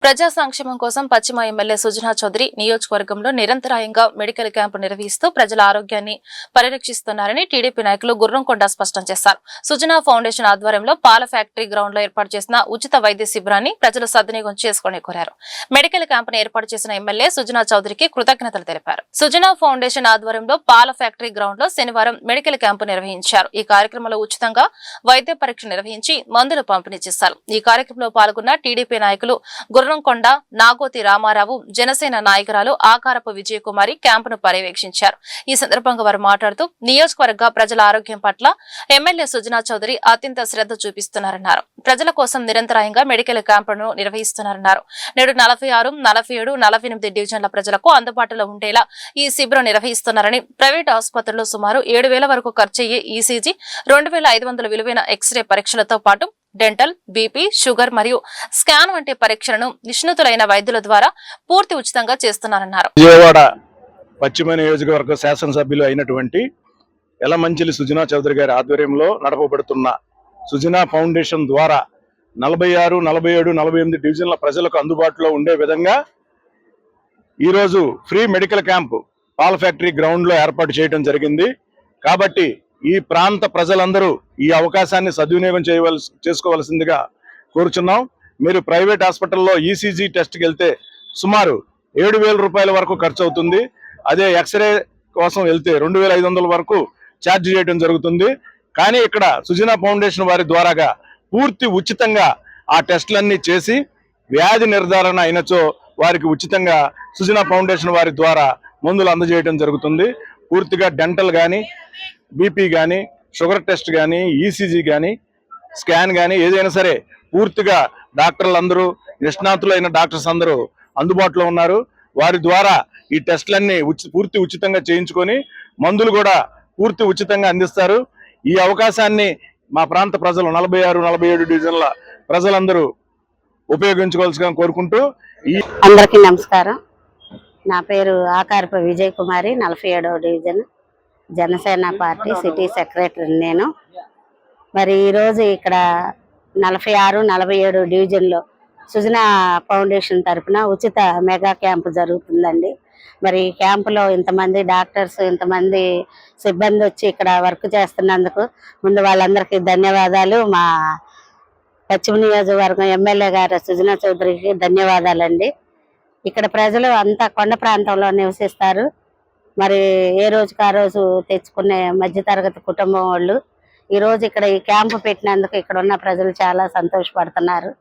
ప్రజా సంక్షేమం కోసం పశ్చిమ ఎమ్మెల్యే సుజనా చౌదరి నియోజకవర్గంలో నిరంతరాయంగా మెడికల్ క్యాంపు నిర్వహిస్తూ ప్రజల ఆరోగ్యాన్ని పరిరక్షిస్తున్నారని టీడీపీ నాయకులు గుర్రంకొండ స్పష్టం చేశారు. సుజనా ఫౌండేషన్ ఆధ్వర్యంలో పాల ఫ్యాక్టరీ గ్రౌండ్ లో ఏర్పాటు చేసిన ఉచిత వైద్య శిబిరాన్ని ప్రజలు సద్వినియోగం చేసుకుని కోరారు. మెడికల్ క్యాంపును ఏర్పాటు చేసిన ఎమ్మెల్యే సుజనా చౌదరికి కృతజ్ఞతలు తెలిపారు. సుజనా ఫౌండేషన్ ఆధ్వర్యంలో పాల ఫ్యాక్టరీ గ్రౌండ్ లో శనివారం మెడికల్ క్యాంపు నిర్వహించారు. ఈ కార్యక్రమంలో ఉచితంగా వైద్య పరీక్ష నిర్వహించి మందులు పంపిణీ చేశారు. ఈ కార్యక్రమంలో పాల్గొన్న టీడీపీ నాయకులు గుర్రంకొండ, నాగోతి రామారావు, జనసేన నాయకురాలు ఆకారపు విజయకుమారి క్యాంపును పర్యవేక్షించారు. ఈ సందర్భంగా వారు మాట్లాడుతూ నియోజకవర్గ ప్రజల ఆరోగ్యం పట్ల ఎమ్మెల్యే సుజనా చౌదరి అత్యంత శ్రద్ధ చూపిస్తున్నారన్నారు. ప్రజల కోసం నిరంతరాయంగా మెడికల్ క్యాంపును నిర్వహిస్తున్నారన్నారు. నేడు 46, 47, 48 డివిజన్ల ప్రజలకు అందుబాటులో ఉండేలా ఈ శిబిరం నిర్వహిస్తున్నారని, ప్రైవేట్ ఆసుపత్రుల్లో సుమారు 7,000 వరకు ఖర్చయ్యే ఈసీజీ, 2,500 విలువైన ఎక్స్రే పరీక్షలతో పాటు డెంటల్, బీపీ, షుగర్ మరియు స్కాన్ వంటి పరీక్షలను నిష్ణాతులైన వైద్యుల ద్వారా పూర్తి ఉచితంగా చేస్తున్నారన్నారు. విజయవాడ పశ్చిమ నియోజకవర్గ శాసనసభ్యులు అయినటువంటి యలమంచిలి సుజనా చౌదరి గారి ఆధ్వర్యంలో నడపబడుతున్న సుజనా ఫౌండేషన్ ద్వారా 46, 47, 48 డివిజన్ల ప్రజలకు అందుబాటులో ఉండే విధంగా ఈరోజు ఫ్రీ మెడికల్ క్యాంప్ పాల ఫ్యాక్టరీ గ్రౌండ్ లో ఏర్పాటు చేయడం జరిగింది. కాబట్టి ఈ ప్రాంత ప్రజలందరూ ఈ అవకాశాన్ని సద్వినియోగం చేసుకోవాల్సిందిగా కోరుచున్నాం. మీరు ప్రైవేట్ హాస్పిటల్లో ఈసీజీ టెస్ట్కి వెళ్తే సుమారు 7,000 రూపాయల వరకు ఖర్చు అవుతుంది. అదే ఎక్స్రే కోసం వెళ్తే 2,500 వరకు ఛార్జ్ చేయడం జరుగుతుంది. కానీ ఇక్కడ సుజనా ఫౌండేషన్ వారి ద్వారాగా పూర్తి ఉచితంగా ఆ టెస్టులన్నీ చేసి వ్యాధి నిర్ధారణ అయినచో వారికి ఉచితంగా సుజనా ఫౌండేషన్ వారి ద్వారా మందులు అందజేయడం జరుగుతుంది. పూర్తిగా డెంటల్ కానీ, బీపీ కానీ, షుగర్ టెస్ట్ కానీ, ఈసీజీ కానీ, స్కాన్ కానీ ఏదైనా సరే పూర్తిగా డాక్టర్లందరూ, నిష్ణాతులైన డాక్టర్స్ అందరూ అందుబాటులో ఉన్నారు. వారి ద్వారా ఈ టెస్టులన్నీ పూర్తి ఉచితంగా చేయించుకొని మందులు కూడా పూర్తి ఉచితంగా అందిస్తారు. ఈ అవకాశాన్ని మా ప్రాంత ప్రజలు 46, 47 డివిజన్ల ప్రజలందరూ ఉపయోగించుకోవాల్సిగా కోరుకుంటూ అందరికీ నమస్కారం. నా పేరు ఆకారపు విజయకుమారి, 47వ division Janasena party city secretary నేను. మరి ఈరోజు ఇక్కడ 46, 47 డివిజన్లో సుజనా ఫౌండేషన్ తరఫున ఉచిత మెగా క్యాంపు జరుగుతుందండి. మరి ఈ క్యాంపులో ఇంతమంది డాక్టర్స్, ఇంతమంది సిబ్బంది వచ్చి ఇక్కడ వర్క్ చేస్తున్నందుకు ముందు వాళ్ళందరికీ ధన్యవాదాలు. మా పశ్చిమ నియోజకవర్గం ఎమ్మెల్యే గారు సుజనా చౌదరికి ధన్యవాదాలండి. ఇక్కడ ప్రజలు అంతా కొండ ప్రాంతంలో నివసిస్తారు. మరి ఏ రోజుకి ఆ రోజు తెచ్చుకునే మధ్యతరగతి కుటుంబం వాళ్ళు ఈరోజు ఇక్కడ ఈ క్యాంపు పెట్టినందుకు ఇక్కడ ఉన్న ప్రజలు చాలా సంతోషపడుతున్నారు.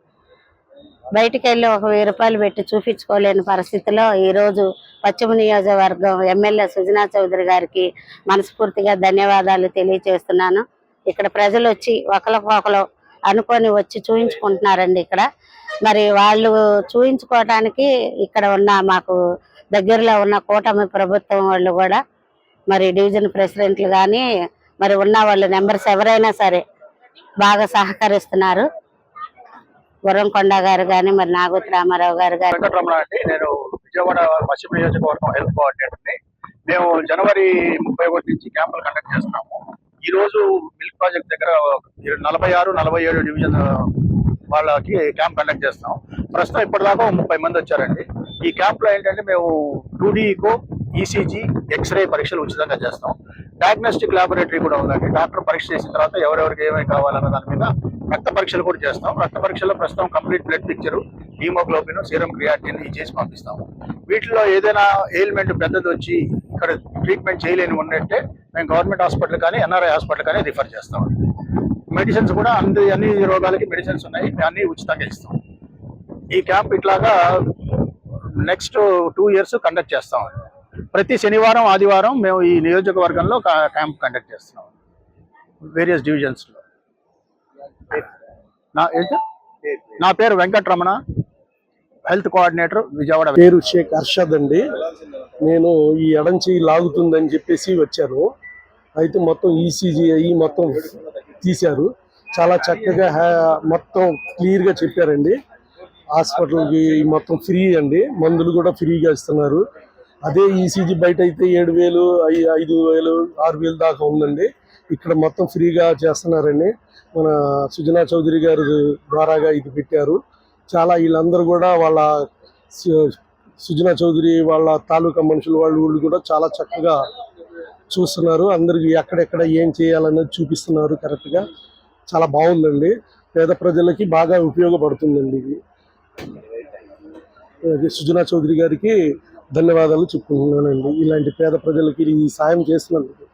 బయటికి వెళ్ళి 1,000 రూపాయలు పెట్టి చూపించుకోలేని పరిస్థితిలో ఈరోజు పశ్చిమ నియోజకవర్గం ఎమ్మెల్యే సుజనా చౌదరి గారికి మనస్ఫూర్తిగా ధన్యవాదాలు తెలియజేస్తున్నాను. ఇక్కడ ప్రజలు వచ్చి ఒకరికొకరు అనుకొని వచ్చి చూయించుకుంటున్నారండి. ఇక్కడ మరి వాళ్ళు చూయించుకోవడానికి ఇక్కడ ఉన్న మాకు దగ్గరలో ఉన్న కూటమి ప్రభుత్వం వాళ్ళు కూడా, మరి డివిజన్ ప్రెసిడెంట్లు కానీ, మరి ఉన్న వాళ్ళు మెంబర్స్ ఎవరైనా సరే బాగా సహకరిస్తున్నారు. గుర్రంకొండ గారు కానీ, మరి నాగోతి రామారావు గారు కానీ. నేను విజయవాడ పశ్చిమ నియోజకవర్గం హెల్త్ కోఆర్డినేటర్ని. మేము జనవరి 31 నుంచి క్యాంపులు కండక్ట్ చేస్తున్నాము. ఈ రోజు మిల్క్ ప్రాజెక్ట్ దగ్గర 46, 47 డివిజన్ వాళ్ళకి క్యాంప్ కండక్ట్ చేస్తాం. ప్రస్తుతం ఇప్పటిదాకా 30 మంది వచ్చారండి. ఈ క్యాంప్ లో ఏంటంటే మేము 2D ఈకో, ఈసీజీ, ఎక్స్రే పరీక్షలు ఉచితంగా చేస్తాం. డయాగ్నోస్టిక్ ల్యాబొరేటరీ కూడా ఉందండి. డాక్టర్ పరీక్ష చేసిన తర్వాత ఎవరెవరికి ఏమేమి కావాలన్న దాని మీద రక్త పరీక్షలు కూడా చేస్తాం. రక్త పరీక్షలో ప్రస్తుతం complete blood picture, hemoglobin, serum creatinine ఇవి చేసి పంపిస్తాము. వీటిలో ఏదైనా ఎయిల్మెంట్ పెద్దది వచ్చి ఇక్కడ ట్రీట్మెంట్ చేయలేని ఉన్నట్టే మేము గవర్నమెంట్ హాస్పిటల్ కానీ, ఎన్ఆర్ఐ హాస్పిటల్ కానీ రిఫర్ చేస్తాం. మెడిసిన్స్ కూడా అన్ని రోగాలకి మెడిసిన్స్ ఉన్నాయి, అన్ని ఉచితంగా ఇస్తాం. ఈ క్యాంప్ ఇట్లాగా నెక్స్ట్ 2 ఇయర్స్ కండక్ట్ చేస్తాం. ప్రతి శనివారం, ఆదివారం మేము ఈ నియోజకవర్గంలో క్యాంప్ కండక్ట్ చేస్తున్నాం వేరియస్ డివిజన్స్లో. నా పేరు వెంకటరమణ, హెల్త్ కోఆర్డినేటర్ విజయవాడ. పేరు షేక్ అర్షద్ అండి. నేను ఈ ఎడంచి లాగుతుందని చెప్పేసి వచ్చాను. అయితే మొత్తం ఈసీజీ అయ్యి మొత్తం తీశారు. చాలా చక్కగా మొత్తం క్లియర్గా చెప్పారండి. హాస్పిటల్కి మొత్తం ఫ్రీ అండి, మందులు కూడా ఫ్రీగా ఇస్తున్నారు. అదే ఈసీజీ బయట అయితే 7,000, 5,000, 6,000 దాకా ఉందండి. ఇక్కడ మొత్తం ఫ్రీగా చేస్తున్నారండి. మన సుజనా చౌదరి గారు ద్వారాగా ఇది పెట్టారు. చాలా వీళ్ళందరూ కూడా వాళ్ళ సుజనా చౌదరి వాళ్ళ తాలూకా మనుషులు వాళ్ళు కూడా చాలా చక్కగా చూస్తున్నారు. అందరికి ఎక్కడెక్కడ ఏం చేయాలనేది చూపిస్తున్నారు కరెక్ట్గా. చాలా బాగుందండి. పేద ప్రజలకి బాగా ఉపయోగపడుతుందండి ఇది. సుజనా చౌదరి గారికి ధన్యవాదాలు చెప్పుకుంటున్నానండి. ఇలాంటి పేద ప్రజలకి ఈ సాయం చేసినందుకు.